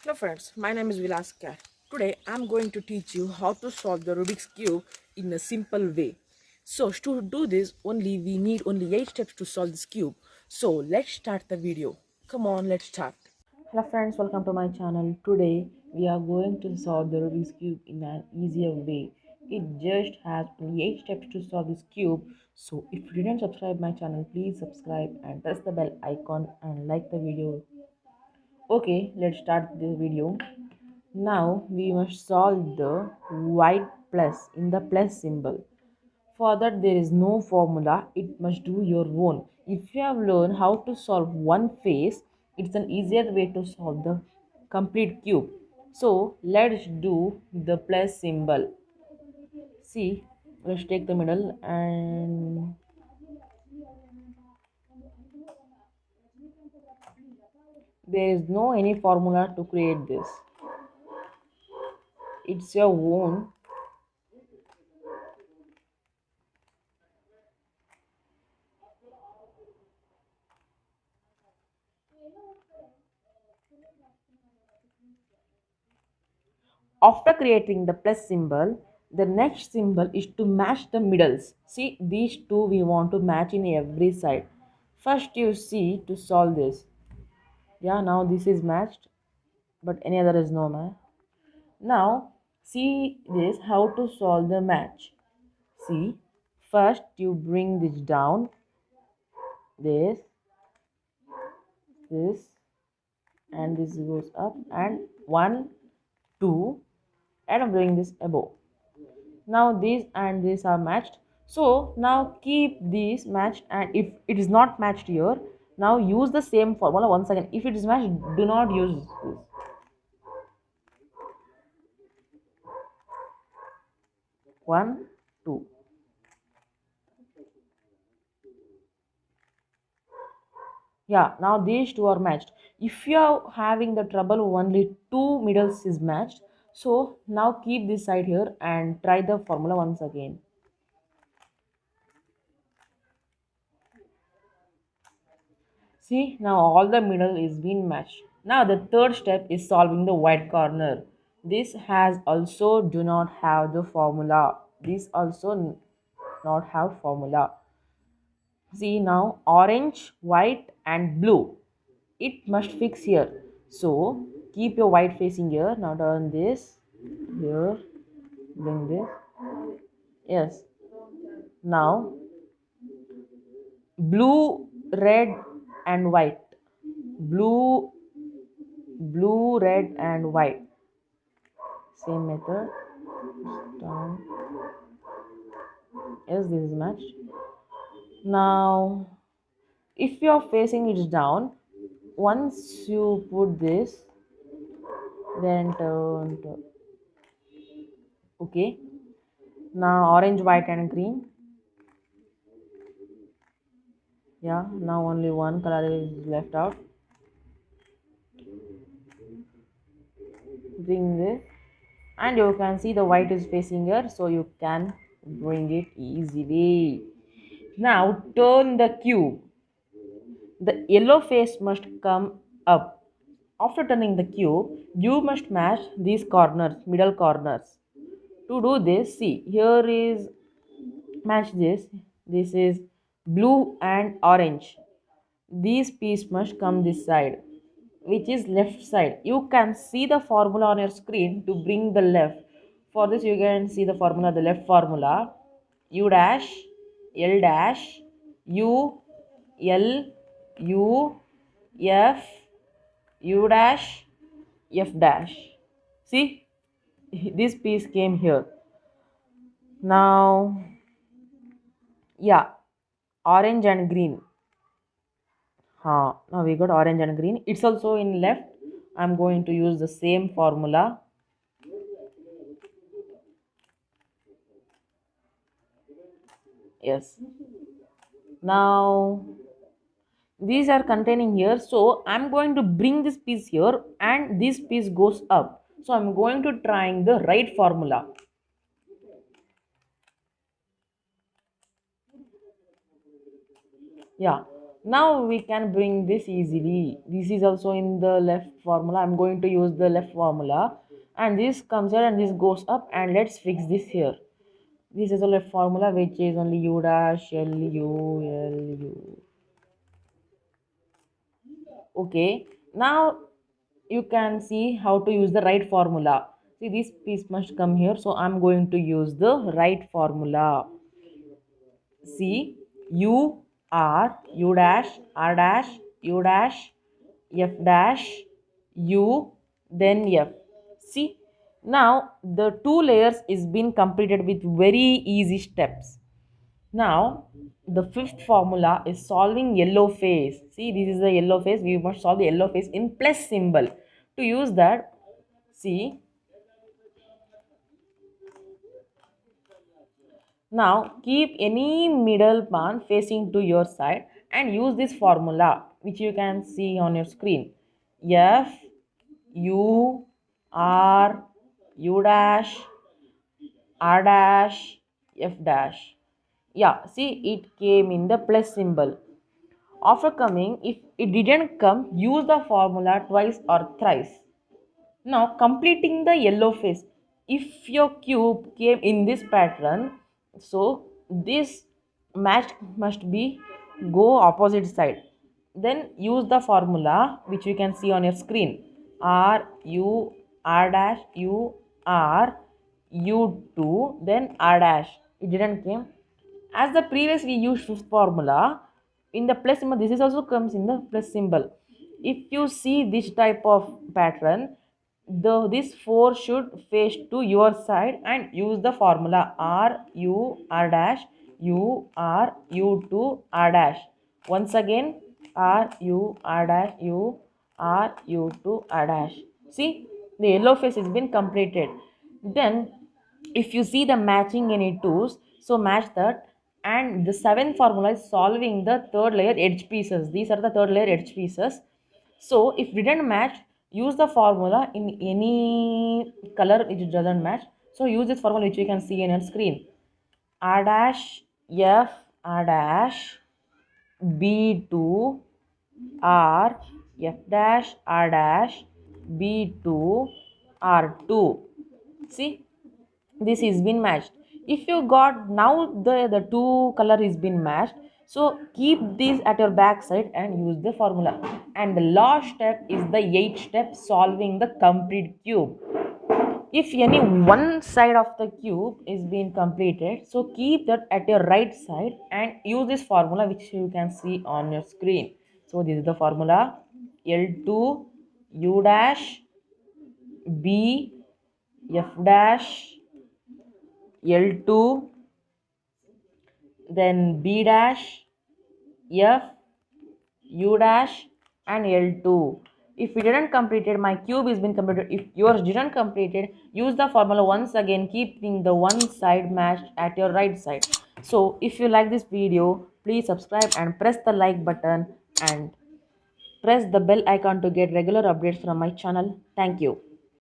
Hello friends, my name is Vilas K R. Today I'm going to teach you how to solve the Rubik's Cube in a simple way. So to do this we need only 8 steps to solve this cube. So let's start the video. Come on, let's start. Hello friends, welcome to my channel. Today we are going to solve the Rubik's Cube in an easier way. It just has only 8 steps to solve this cube. So if you didn't subscribe my channel, please subscribe and press the bell icon and like the video. Okay, let's start this video. Now we must solve the white plus in the plus symbol. For that there is no formula, it must do your own. If you have learned how to solve one face, it's an easier way to solve the complete cube. So let's do the plus symbol. See, let's take the middle and there is no any formula to create this. It's your own. After creating the plus symbol, the next symbol is to match the middles. See, these two we want to match in every side. First you see to solve this. Yeah, now this is matched, but any other is no match. Now see this how to solve the match. See, first you bring this down, this, this, and this goes up, and 1, 2, and I'm doing this above. Now these and these are matched, so now keep these matched, and if it is not matched here, now use the same formula once again. If it is matched, do not use this. 1, 2. Yeah, now these two are matched. If you are having the trouble only two middles is matched, so now keep this side here and try the formula once again. See, now all the middle is been matched. Now the third step is solving the white corner. This has also do not have the formula. This also not have formula. See now orange, white and blue. It must fix here. So keep your white facing here. Now turn this here. Bring this. Yes. Now blue, red and white. Blue, blue, red and white. Same method. Down. Yes, this is matched. Now if you are facing it down, once you put this, then turn to okay. Now orange, white and green. Yeah, now only one color is left out. Bring this, and you can see the white is facing here, so you can bring it easily. Now turn the cube. The yellow face must come up. After turning the cube, you must match these corners, middle corners. To do this, see, here is match this. This is blue and orange. These piece must come this side, which is left side. You can see the formula on your screen to bring the left. For this, you can see the formula, the left formula: U dash, L dash, U, L, U, F, U dash, F dash. See, this piece came here. Now, yeah, orange and green. Now we got orange and green. It's also in left. I'm going to use the same formula. Yes. Now these are containing here. So I'm going to bring this piece here and this piece goes up. So I'm going to trying the right formula. Yeah. Now we can bring this easily. This is also in the left formula. I'm going to use the left formula, and this comes here and this goes up, and let's fix this here. This is a left formula which is only u dash l u l u. Okay, now you can see how to use the right formula. See, this piece must come here, so I'm going to use the right formula. See, u dash r dash u dash f dash u then f. See, now the two layers is been completed with very easy steps. Now the fifth formula is solving yellow face. See, this is the yellow face. We must solve the yellow face in plus symbol. To use that, see, now keep any middle pawn facing to your side and use this formula which you can see on your screen. F U R U dash R dash F dash. Yeah, see, it came in the plus symbol. After coming, if it didn't come, use the formula twice or thrice. Now completing the yellow face. If your cube came in this pattern, so this match must be go opposite side. Then use the formula which you can see on your screen. R U R dash U R U2 then R dash. It didn't came. As the previous we used fifth formula, in the plus symbol, this is also comes in the plus symbol. If you see this type of pattern, this 4 should face to your side and use the formula R U R dash U R U2 R dash. Once again, R U R dash U R U2 R dash. See, the yellow face has been completed. Then if you see the matching any twos, so match that. And the seventh formula is solving the third layer edge pieces. These are the third layer edge pieces. So if didn't match, use the formula in any color it doesn't match. So use this formula which you can see in your screen. R dash F R dash B2 R F dash R dash B2 R2. See, this is been matched. If you got now the two color is been matched, so keep this at your back side and use the formula. And the last step is the eighth step, solving the complete cube. If any one side of the cube is being completed, so keep that at your right side and use this formula which you can see on your screen. So this is the formula. L2 U dash B F dash L2 then B dash F U dash and L2. If it didn't completed, my cube is been completed. If yours didn't completed, use the formula once again, keeping the one side matched at your right side. So if you like this video, please subscribe and press the like button and press the bell icon to get regular updates from my channel. Thank you.